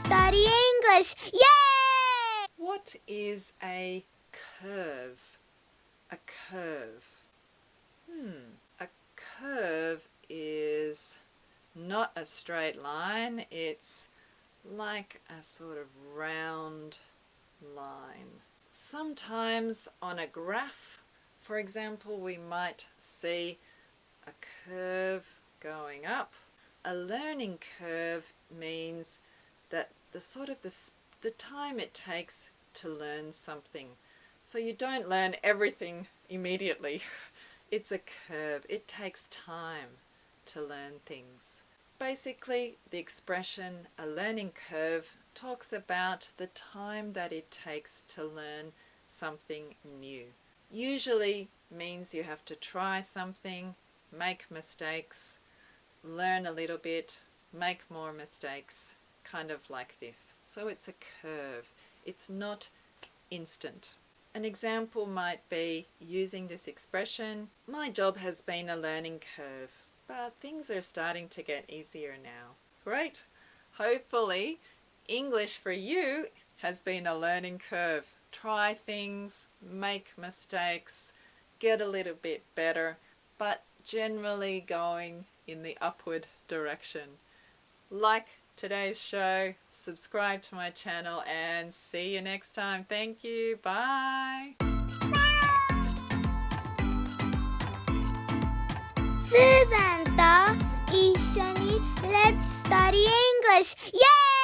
study English! Yay! What is a curve? A curve. A curve is not a straight line. It's like a sort of round line. Sometimes on a graph, for example, we might see a curve going up. A learning curve means that the time it takes to learn something. So you don't learn everything immediately. It's a curve. It takes time to learn things. Basically, the expression a learning curve talks about the time that it takes to learn something new. Usually means you have to try something, make mistakes, learn a little bit, make more mistakes, kind of like this. So it's a curve. It's not instant. An example might be using this expression, my job has been a learning curve, but things are starting to get easier now. Great! Hopefully, English for you has been a learning curve. Try things, make mistakes, get a little bit better, but generally going in the upward direction. Like today's show, subscribe to my channel, and see you next time. Thank you. Bye. スーザンと一緒に Let's study English! Yay!